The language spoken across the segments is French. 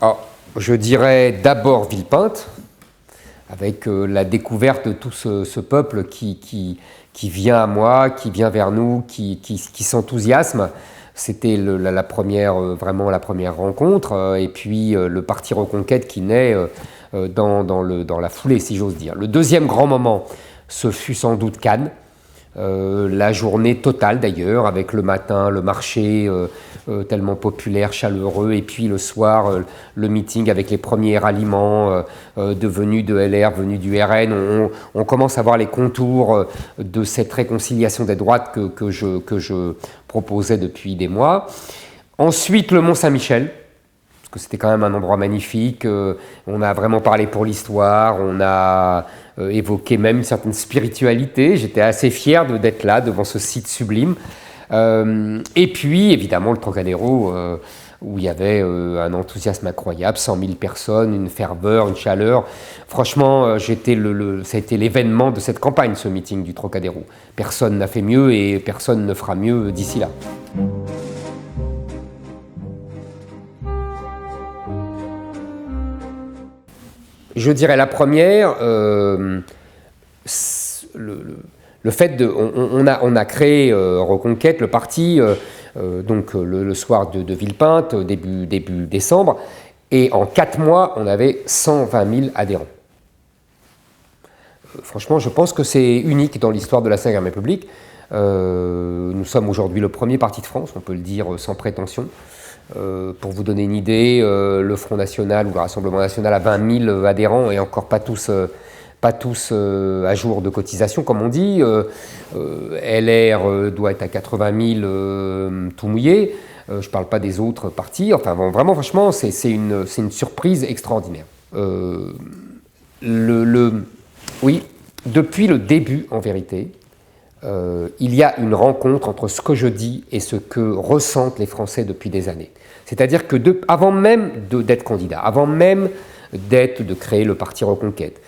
Alors, je dirais d'abord Villepinte, avec la découverte de tout ce peuple qui vient à moi, qui vient vers nous, qui s'enthousiasme. C'était la première, vraiment la première rencontre, et puis le Parti Reconquête qui naît dans la foulée, si j'ose dire. Le deuxième grand moment, ce fut sans doute Cannes. La journée totale d'ailleurs, avec le matin, le marché tellement populaire, chaleureux, et puis le soir, le meeting avec les premiers ralliements devenus de LR, venus du RN. On commence à voir les contours de cette réconciliation des droites que je proposais depuis des mois. Ensuite, le Mont-Saint-Michel, parce que c'était quand même un endroit magnifique. On a vraiment parlé pour l'histoire, on a évoqué même une certaine spiritualité. J'étais assez fier d'être là, devant ce site sublime. Et puis, évidemment, le Trocadéro, où il y avait un enthousiasme incroyable, 100 000 personnes, une ferveur, une chaleur. Franchement, ça a été l'événement de cette campagne, ce meeting du Trocadéro. Personne n'a fait mieux et personne ne fera mieux d'ici là. Je dirais la première, le fait de... On a créé Reconquête, le parti, donc le soir de Villepinte, début décembre, et en 4 mois, on avait 120 000 adhérents. Franchement, je pense que c'est unique dans l'histoire de la Ve République. Nous sommes aujourd'hui le premier parti de France, on peut le dire sans prétention. Pour vous donner une idée, le Front National ou le Rassemblement National a 20 000 adhérents et encore pas tous à jour de cotisation, comme on dit. LR doit être à 80 000 tout mouillé. Je ne parle pas des autres partis. Enfin, bon, vraiment, franchement, c'est une surprise extraordinaire. Oui, depuis le début, en vérité, il y a une rencontre entre ce que je dis et ce que ressentent les Français depuis des années. C'est-à-dire que avant même d'être candidat, avant même de créer le Parti Reconquête,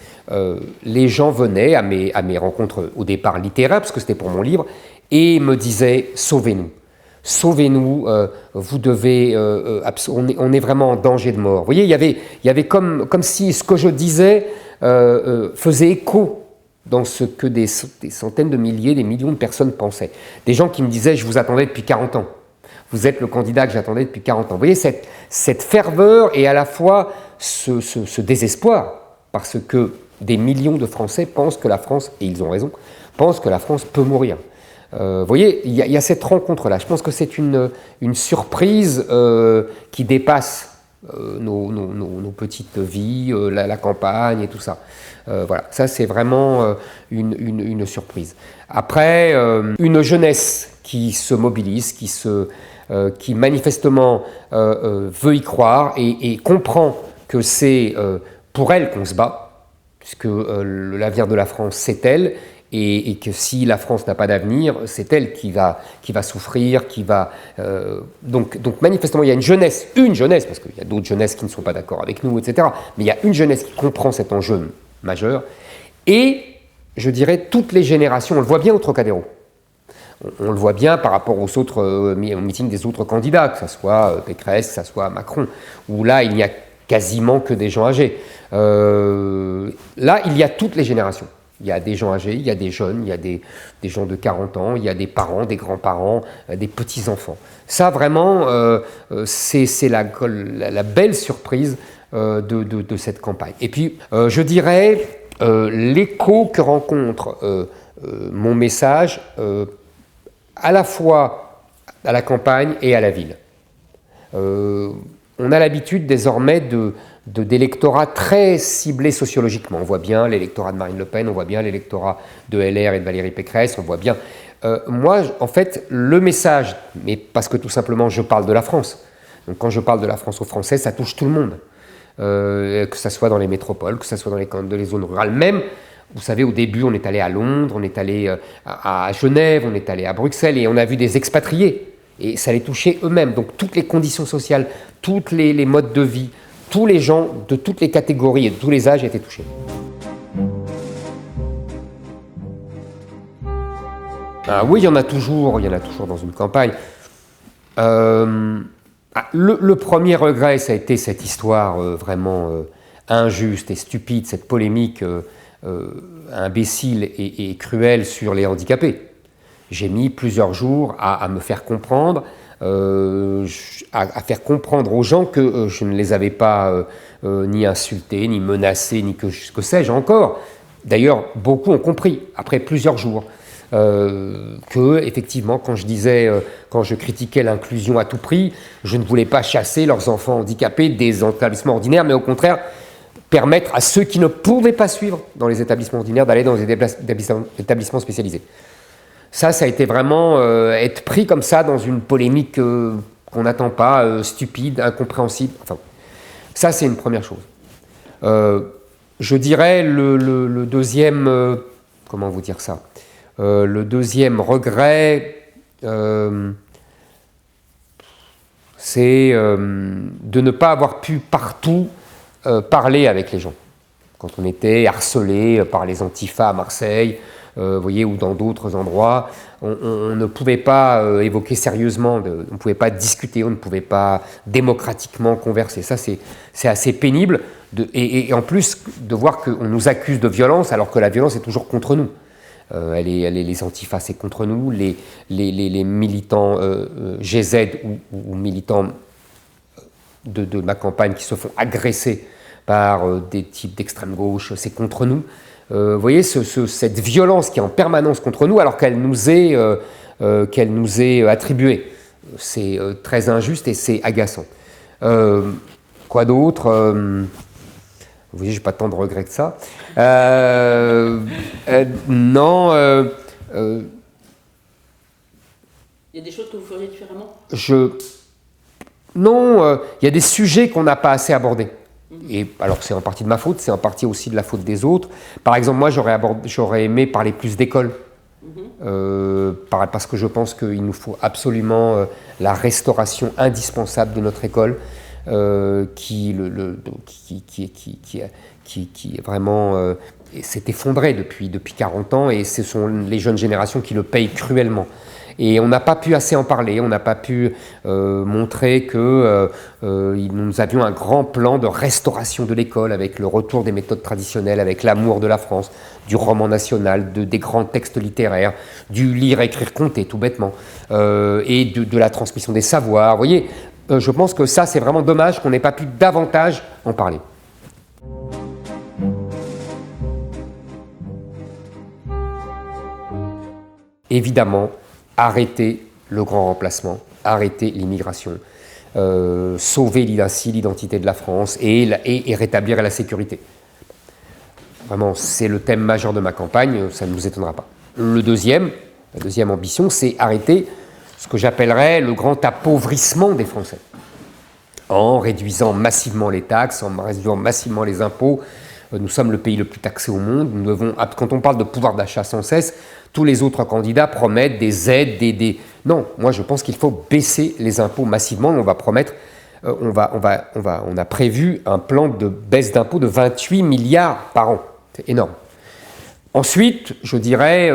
les gens venaient à mes rencontres au départ littéraires, parce que c'était pour mon livre, et me disaient « Sauvez-nous, sauvez-nous, vous devez, on est vraiment en danger de mort ». Vous voyez, il y avait comme si ce que je disais faisait écho dans ce que des centaines de milliers, des millions de personnes pensaient. Des gens qui me disaient « Je vous attendais depuis 40 ans. Vous êtes le candidat que j'attendais depuis 40 ans. » Vous voyez, cette ferveur et à la fois ce désespoir, parce que des millions de Français pensent que la France, et ils ont raison, pensent que la France peut mourir. Vous voyez, il y a cette rencontre-là. Je pense que c'est une surprise qui dépasse nos petites vies, la campagne et tout ça. Voilà, ça c'est vraiment une surprise. Après, une jeunesse qui se mobilise, qui manifestement veut y croire et comprend que c'est pour elle qu'on se bat, puisque l'avenir de la France c'est elle, et que si la France n'a pas d'avenir, c'est elle qui va souffrir, qui va... Donc manifestement, il y a une jeunesse, parce qu'il y a d'autres jeunesses qui ne sont pas d'accord avec nous, etc. Mais il y a une jeunesse qui comprend cet enjeu majeur, et je dirais toutes les générations, on le voit bien au Trocadéro. On le voit bien par rapport aux autres meetings des autres candidats, que ce soit Pécresse, que ce soit Macron, où là, il n'y a quasiment que des gens âgés. Là, il y a toutes les générations. Il y a des gens âgés, il y a des jeunes, il y a des gens de 40 ans, il y a des parents, des grands-parents, des petits-enfants. Ça, vraiment, c'est la belle surprise de cette campagne. Et puis, je dirais, l'écho que rencontre mon message, à la fois à la campagne et à la ville. On a l'habitude désormais d'électorats très ciblés sociologiquement. On voit bien l'électorat de Marine Le Pen, on voit bien l'électorat de LR et de Valérie Pécresse, on voit bien... moi, en fait, le message, mais parce que tout simplement je parle de la France, donc quand je parle de la France aux Français, ça touche tout le monde, que ce soit dans les métropoles, que ce soit dans les zones rurales, même... Vous savez, au début, on est allé à Londres, on est allé à Genève, on est allé à Bruxelles, et on a vu des expatriés. Et ça les touchait eux-mêmes. Donc toutes les conditions sociales, tous les modes de vie, tous les gens de toutes les catégories et de tous les âges étaient touchés. Ah oui, il y en a toujours dans une campagne. Le premier regret, ça a été cette histoire vraiment injuste et stupide, cette polémique imbécile et cruelle sur les handicapés. J'ai mis plusieurs jours à me faire comprendre, à faire comprendre aux gens que je ne les avais pas ni insultés, ni menacés, ni que sais-je encore. D'ailleurs, beaucoup ont compris, après plusieurs jours, que, effectivement, quand je critiquais l'inclusion à tout prix, je ne voulais pas chasser leurs enfants handicapés des établissements ordinaires, mais au contraire, permettre à ceux qui ne pouvaient pas suivre dans les établissements ordinaires d'aller dans les établissements spécialisés. Ça a été vraiment être pris comme ça dans une polémique qu'on n'attend pas, stupide, incompréhensible. Enfin, ça, c'est une première chose. Je dirais le deuxième... comment vous dire ça ? Le deuxième regret, c'est de ne pas avoir pu partout parler avec les gens. Quand on était harcelé par les Antifa à Marseille, vous voyez, ou dans d'autres endroits, on ne pouvait pas évoquer sérieusement, on ne pouvait pas discuter, on ne pouvait pas démocratiquement converser. Ça, c'est assez pénible. Et en plus, de voir qu'on nous accuse de violence, alors que la violence est toujours contre nous. Les Antifa, c'est contre nous, les militants GZ ou militants de ma campagne qui se font agresser par des types d'extrême gauche, c'est contre nous. Vous voyez, cette violence qui est en permanence contre nous, alors qu'elle nous est attribuée. C'est très injuste et c'est agaçant. Quoi d'autre vous voyez, je n'ai pas tant de regrets que ça. Non. Il y a des choses que vous feriez différemment ? Non, il y a des sujets qu'on n'a pas assez abordés. Et alors, c'est en partie de ma faute, c'est en partie aussi de la faute des autres. Par exemple, moi, j'aurais aimé parler plus d'école. Parce que je pense qu'il nous faut absolument la restauration indispensable de notre école. Qui vraiment s'est effondré depuis 40 ans, et ce sont les jeunes générations qui le payent cruellement. Et on n'a pas pu assez en parler, on n'a pas pu montrer que nous avions un grand plan de restauration de l'école avec le retour des méthodes traditionnelles, avec l'amour de la France, du roman national, des grands textes littéraires, du lire, écrire, compter tout bêtement, et de la transmission des savoirs. Vous voyez, je pense que ça, c'est vraiment dommage qu'on n'ait pas pu davantage en parler. Évidemment, arrêter le grand remplacement, arrêter l'immigration, sauver l'identité de la France et rétablir la sécurité. Vraiment, c'est le thème majeur de ma campagne, ça ne vous étonnera pas. La deuxième ambition, c'est arrêter ce que j'appellerais le grand appauvrissement des Français, en réduisant massivement les taxes, en réduisant massivement les impôts. Nous sommes le pays le plus taxé au monde. Nous devons, quand on parle de pouvoir d'achat sans cesse, tous les autres candidats promettent des aides, Non, moi je pense qu'il faut baisser les impôts massivement. On va promettre, on a prévu un plan de baisse d'impôts de 28 milliards par an. C'est énorme. Ensuite, je dirais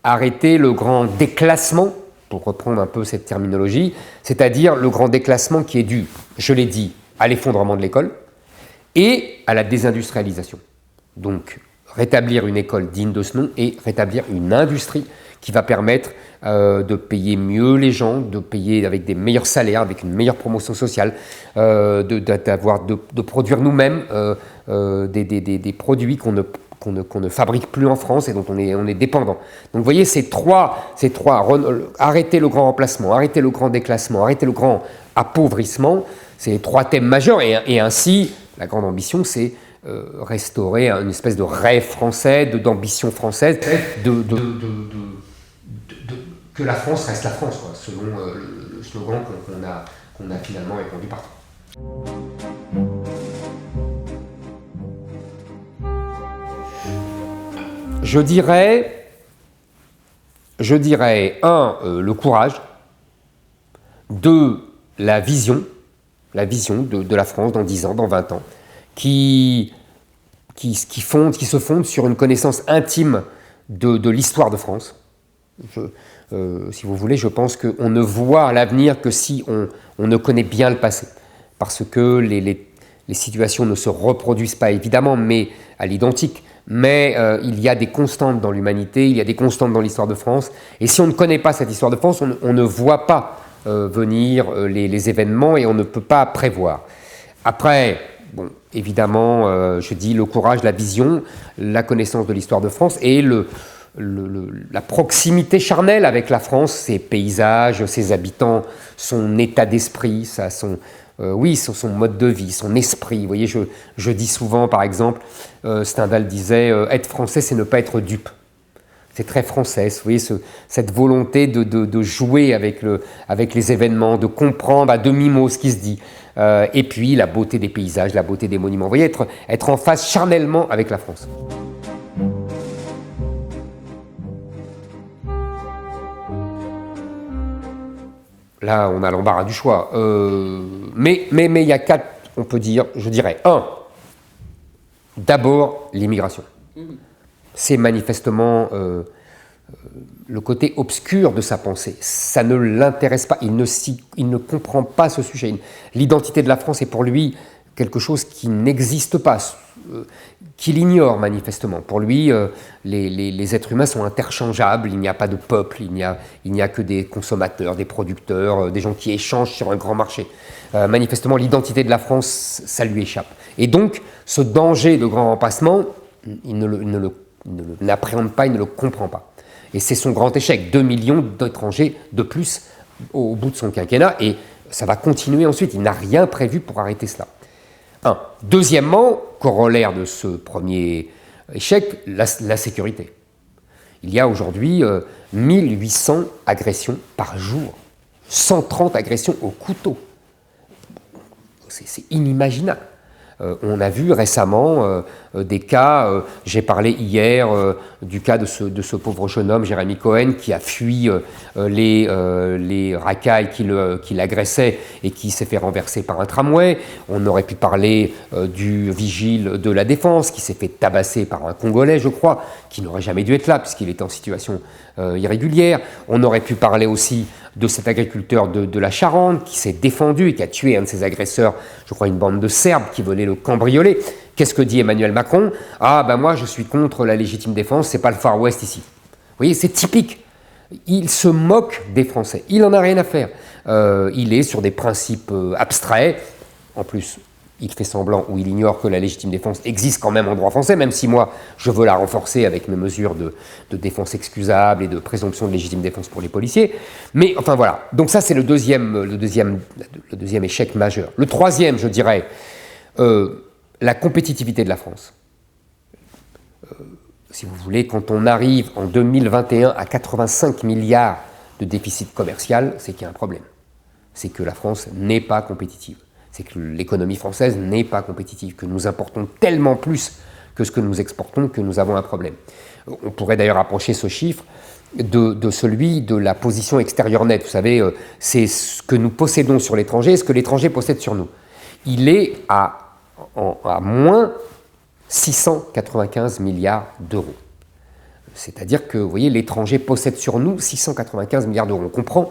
arrêter le grand déclassement, pour reprendre un peu cette terminologie, c'est-à-dire le grand déclassement qui est dû, je l'ai dit, à l'effondrement de l'école et à la désindustrialisation. Donc, rétablir une école digne de ce nom et rétablir une industrie qui va permettre de payer mieux les gens, de payer avec des meilleurs salaires, avec une meilleure promotion sociale, de produire nous-mêmes des produits qu'on ne fabrique plus en France et dont on est dépendant. Donc vous voyez, ces trois arrêter le grand remplacement, arrêter le grand déclassement, arrêter le grand appauvrissement, c'est les trois thèmes majeurs, et ainsi, la grande ambition, c'est restaurer une espèce de rêve français, d'ambition française, que la France reste la France, quoi, selon le slogan qu'on a finalement répondu partout. Je dirais, le courage, 2, la vision de la France dans 10 ans, dans 20 ans, qui se fonde sur une connaissance intime de l'histoire de France, Si vous voulez, je pense qu'on ne voit l'avenir que si on ne connaît bien le passé. Parce que les situations ne se reproduisent pas, évidemment, mais à l'identique. Mais il y a des constantes dans l'humanité, il y a des constantes dans l'histoire de France. Et si on ne connaît pas cette histoire de France, on ne voit pas venir les événements et on ne peut pas prévoir. Après, bon, évidemment, je dis le courage, la vision, la connaissance de l'histoire de France et la proximité charnelle avec la France, ses paysages, ses habitants, son état d'esprit, son mode de vie, son esprit. Vous voyez, je dis souvent, par exemple, Stendhal disait être français, c'est ne pas être dupe. C'est très français, vous voyez, cette volonté de jouer avec les événements, de comprendre à demi-mot ce qui se dit. Et puis la beauté des paysages, la beauté des monuments. Vous voyez, être en phase charnellement avec la France. Là, on a l'embarras du choix. Mais il y a 4, on peut dire, je dirais. 1, d'abord, l'immigration. C'est manifestement le côté obscur de sa pensée. Ça ne l'intéresse pas. Il ne comprend pas ce sujet. L'identité de la France est pour lui quelque chose qui n'existe pas, qu'il ignore manifestement. Pour lui, les êtres humains sont interchangeables. Il n'y a pas de peuple. Il n'y a que des consommateurs, des producteurs, des gens qui échangent sur un grand marché. Manifestement, l'identité de la France, ça lui échappe. Et donc, ce danger de grand remplacement, il ne l'appréhende pas, il ne le comprend pas. Et c'est son grand échec. 2 millions d'étrangers de plus au bout de son quinquennat. Et ça va continuer ensuite. Il n'a rien prévu pour arrêter cela. 1. Deuxièmement, corollaire de ce premier échec, la sécurité. Il y a aujourd'hui 1800 agressions par jour. 130 agressions au couteau. C'est inimaginable. On a vu récemment des cas, j'ai parlé hier du cas de ce pauvre jeune homme, Jérémy Cohen, qui a fui les racailles qui l'agressaient et qui s'est fait renverser par un tramway. On aurait pu parler du vigile de la Défense, qui s'est fait tabasser par un Congolais, je crois, qui n'aurait jamais dû être là, puisqu'il était en situation irrégulière. On aurait pu parler aussi de cet agriculteur de la Charente qui s'est défendu et qui a tué un de ses agresseurs, je crois une bande de Serbes qui venaient le cambrioler. Qu'est-ce que dit Emmanuel Macron? Ah ben moi je suis contre la légitime défense, c'est pas le Far West ici. Vous voyez, c'est typique. Il se moque des Français, il n'en a rien à faire. Il est sur des principes abstraits, en plus il fait semblant ou il ignore que la légitime défense existe quand même en droit français, même si moi, je veux la renforcer avec mes mesures de défense excusable et de présomption de légitime défense pour les policiers. Mais enfin voilà, donc ça c'est le deuxième échec majeur. Le troisième, je dirais, la compétitivité de la France. Si vous voulez, quand on arrive en 2021 à 85 milliards de déficit commercial, c'est qu'il y a un problème. C'est que la France n'est pas compétitive. C'est que l'économie française n'est pas compétitive, que nous importons tellement plus que ce que nous exportons que nous avons un problème. On pourrait d'ailleurs approcher ce chiffre de celui de la position extérieure nette. Vous savez, c'est ce que nous possédons sur l'étranger et ce que l'étranger possède sur nous. Il est à moins 695 milliards d'euros. C'est-à-dire que, vous voyez, l'étranger possède sur nous 695 milliards d'euros. On comprend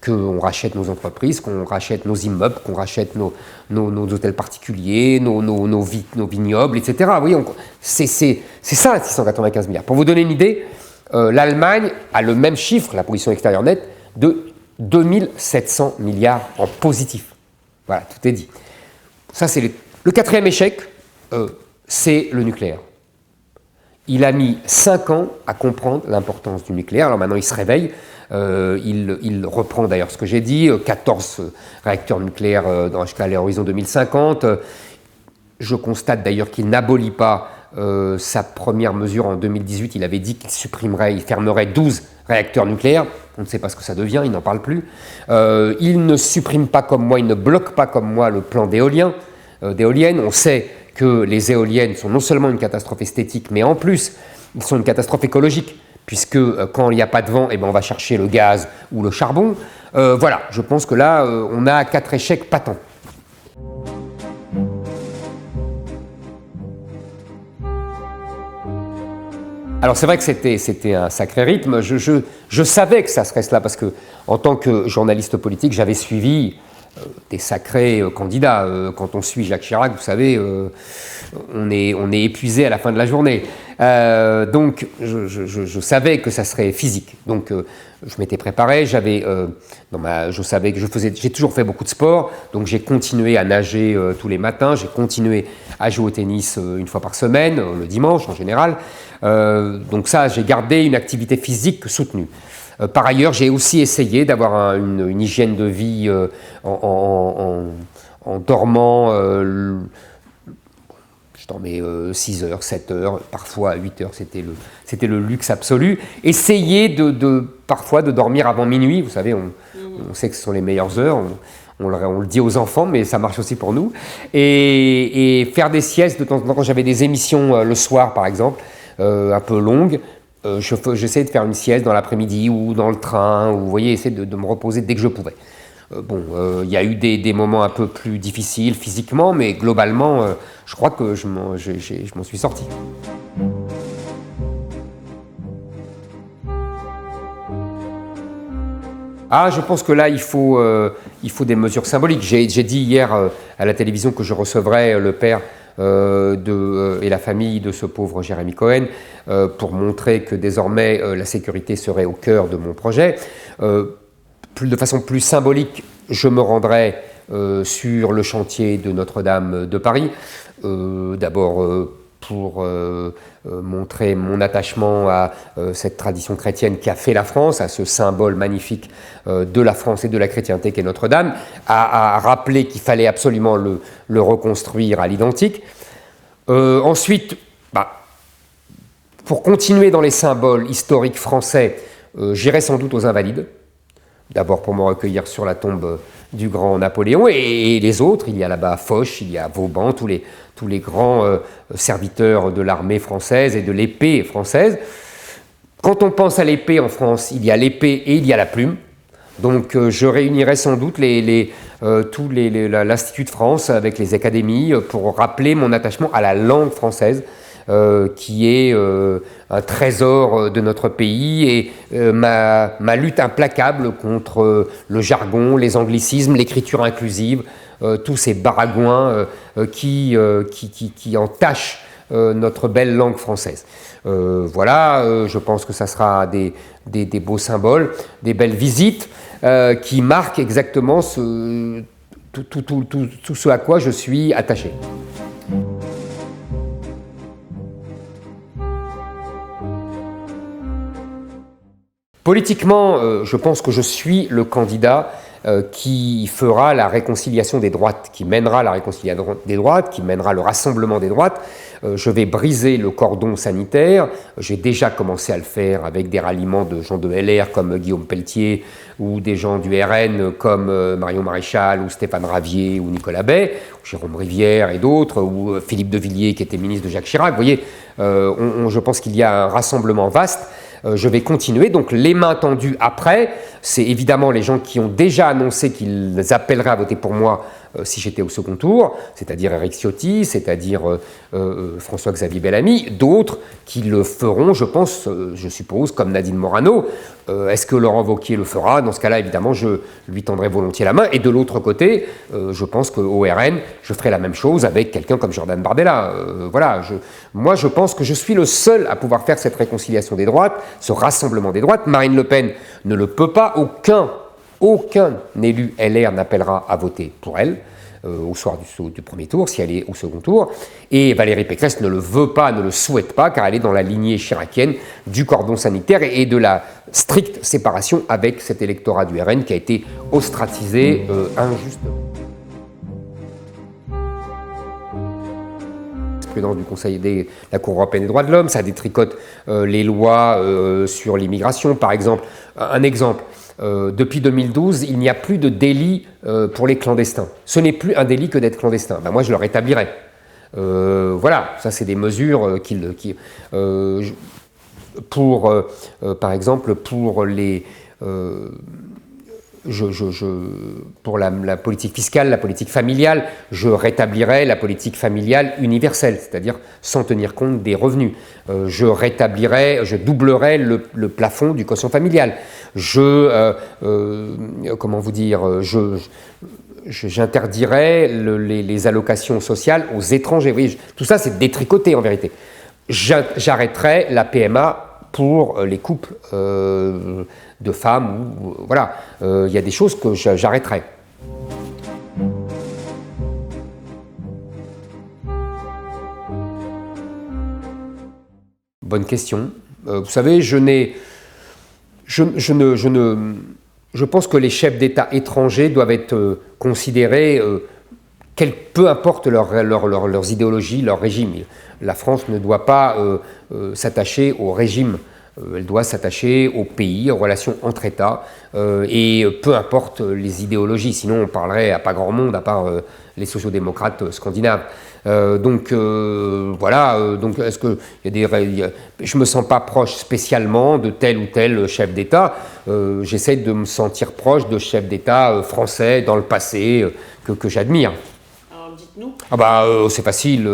qu'on rachète nos entreprises, qu'on rachète nos immeubles, qu'on rachète nos hôtels particuliers, nos vignobles, etc. Vous voyez, c'est ça, 695 milliards. Pour vous donner une idée, l'Allemagne a le même chiffre, la position extérieure nette, de 2700 milliards en positif. Voilà, tout est dit. Ça, c'est le quatrième échec, c'est le nucléaire. Il a mis 5 ans à comprendre l'importance du nucléaire. Alors maintenant, il se réveille. Il reprend d'ailleurs ce que j'ai dit, 14 réacteurs nucléaires jusqu'à l'horizon 2050. Je constate d'ailleurs qu'il n'abolit pas sa première mesure en 2018. Il avait dit qu'il fermerait 12 réacteurs nucléaires. On ne sait pas ce que ça devient, il n'en parle plus. Il ne supprime pas comme moi, il ne bloque pas comme moi le plan d'éoliennes. On sait que les éoliennes sont non seulement une catastrophe esthétique, mais en plus, ils sont une catastrophe écologique, puisque quand il n'y a pas de vent, on va chercher le gaz ou le charbon. Voilà, je pense que là, on a 4 échecs patents. Alors c'est vrai que c'était un sacré rythme. Je savais que ça serait cela parce que en tant que journaliste politique, j'avais suivi des sacrés candidats. Quand on suit Jacques Chirac, vous savez, on est épuisé à la fin de la journée. Donc je savais que ça serait physique. Donc je m'étais préparé. Je savais que j'ai toujours fait beaucoup de sport. Donc j'ai continué à nager tous les matins. J'ai continué à jouer au tennis une fois par semaine, le dimanche en général. Donc ça, j'ai gardé une activité physique soutenue. Par ailleurs, j'ai aussi essayé d'avoir une hygiène de vie en dormant. Je dormais 6 heures, 7 heures, parfois 8 heures, c'était le luxe absolu. Essayer parfois de dormir avant minuit, vous savez, on sait que ce sont les meilleures heures, on le dit aux enfants, mais ça marche aussi pour nous. Et faire des siestes de temps en temps, quand j'avais des émissions le soir par exemple, un peu longues, j'essayais de faire une sieste dans l'après-midi ou dans le train, ou vous voyez, essayer de me reposer dès que je pouvais. Il y a eu des moments un peu plus difficiles physiquement, mais globalement, je crois que je m'en suis sorti. Ah, je pense que là, il faut des mesures symboliques. J'ai dit hier à la télévision que je recevrais le père et la famille de ce pauvre Jérémy Cohen pour montrer que désormais la sécurité serait au cœur de mon projet. De façon plus symbolique, je me rendrai sur le chantier de Notre-Dame de Paris, d'abord pour montrer mon attachement à cette tradition chrétienne qui a fait la France, à ce symbole magnifique de la France et de la chrétienté qu'est Notre-Dame, à rappeler qu'il fallait absolument le reconstruire à l'identique. Ensuite, pour continuer dans les symboles historiques français, j'irai sans doute aux Invalides. D'abord pour me recueillir sur la tombe du grand Napoléon et les autres. Il y a là-bas Foch, il y a Vauban, tous les grands serviteurs de l'armée française et de l'épée française. Quand on pense à l'épée en France, il y a l'épée et il y a la plume. Donc je réunirai sans doute l'Institut de France avec les académies pour rappeler mon attachement à la langue française. Qui est un trésor de notre pays et ma lutte implacable contre le jargon, les anglicismes, l'écriture inclusive, tous ces baragouins qui entachent notre belle langue française. Je pense que ça sera des beaux symboles, des belles visites qui marquent exactement tout ce à quoi je suis attaché. Politiquement, je pense que je suis le candidat qui fera la réconciliation des droites, qui mènera la réconciliation des droites, qui mènera le rassemblement des droites. Je vais briser le cordon sanitaire. J'ai déjà commencé à le faire avec des ralliements de gens de LR comme Guillaume Pelletier ou des gens du RN comme Marion Maréchal ou Stéphane Ravier ou Nicolas Bay, ou Jérôme Rivière et d'autres, ou Philippe de Villiers qui était ministre de Jacques Chirac. Vous voyez, je pense qu'il y a un rassemblement vaste. Je vais continuer, donc les mains tendues après, c'est évidemment les gens qui ont déjà annoncé qu'ils appelleraient à voter pour moi si j'étais au second tour, c'est-à-dire Éric Ciotti, c'est-à-dire François-Xavier Bellamy, d'autres qui le feront, je pense, je suppose, comme Nadine Morano. Est-ce que Laurent Wauquiez le fera? Dans ce cas-là, évidemment, je lui tendrai volontiers la main. Et de l'autre côté, je pense qu'au RN, je ferai la même chose avec quelqu'un comme Jordan Bardella. Moi, je pense que je suis le seul à pouvoir faire cette réconciliation des droites, ce rassemblement des droites. Marine Le Pen ne le peut pas. Aucun élu LR n'appellera à voter pour elle au soir du premier tour, si elle est au second tour. Et Valérie Pécresse ne le veut pas, ne le souhaite pas, car elle est dans la lignée chiracienne du cordon sanitaire et de la stricte séparation avec cet électorat du RN qui a été ostracisé injustement. Président du Conseil de la Cour européenne des droits de l'homme, ça détricote les lois sur l'immigration, par exemple. Un exemple. Depuis 2012, il n'y a plus de délit pour les clandestins. Ce n'est plus un délit que d'être clandestin. Moi, je le rétablirai. Ça, c'est des mesures par exemple, pour pour la politique fiscale, la politique familiale, je rétablirais la politique familiale universelle, c'est-à-dire sans tenir compte des revenus. Je doublerais le plafond du quotient familial. J'interdirais les allocations sociales aux étrangers. Vous voyez, tout ça, c'est détricoté en vérité. J'arrêterais la PMA pour les couples de femmes. Voilà, il y a des choses que j'arrêterais. Bonne question. Vous savez, je pense que les chefs d'État étrangers doivent être considérés, peu importe leurs idéologies, leur régime. La France ne doit pas s'attacher au régime, elle doit s'attacher au pays, aux relations entre États, et peu importe les idéologies, sinon on parlerait à pas grand monde, à part les sociodémocrates scandinaves. Voilà, donc est-ce que je me sens pas proche spécialement de tel ou tel chef d'État. J'essaie de me sentir proche de chefs d'État français dans le passé que j'admire. Alors dites-nous. C'est facile.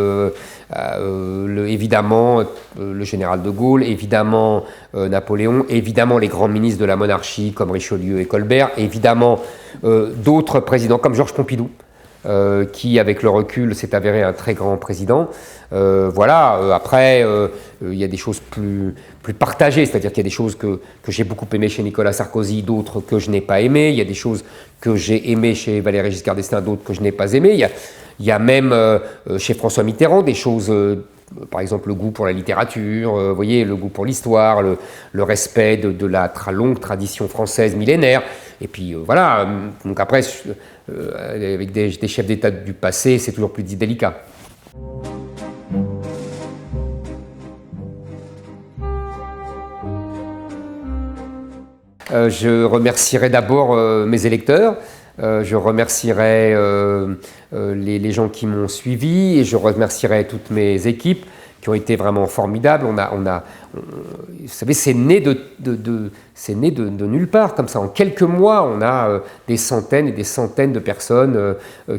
Évidemment, le général de Gaulle, évidemment Napoléon, évidemment les grands ministres de la monarchie comme Richelieu et Colbert, évidemment d'autres présidents comme Georges Pompidou. Qui, avec le recul, s'est avéré un très grand président. Après, il y a des choses plus partagées, c'est-à-dire qu'il y a des choses que j'ai beaucoup aimées chez Nicolas Sarkozy, d'autres que je n'ai pas aimées. Il y a des choses que j'ai aimées chez Valéry Giscard d'Estaing, d'autres que je n'ai pas aimées. Il y a même chez François Mitterrand des choses, par exemple le goût pour la littérature, vous voyez, le goût pour l'histoire, le respect de la longue tradition française millénaire. Et puis voilà, donc après, avec des chefs d'État du passé, c'est toujours plus délicat. Je remercierai d'abord mes électeurs, je remercierai les gens qui m'ont suivi et je remercierai toutes mes équipes qui ont été vraiment formidables. Vous savez, c'est né de nulle part, comme ça. En quelques mois, on a des centaines et des centaines de personnes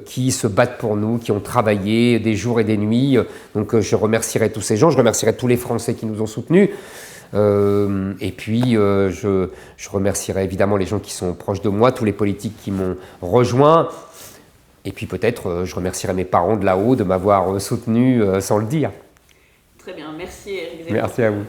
qui se battent pour nous, qui ont travaillé des jours et des nuits. Donc je remercierai tous ces gens, je remercierai tous les Français qui nous ont soutenus. Et puis, je remercierai évidemment les gens qui sont proches de moi, tous les politiques qui m'ont rejoint. Et puis peut-être, je remercierai mes parents de là-haut de m'avoir soutenu sans le dire. Très bien, merci Éric Zemmour. Merci à vous.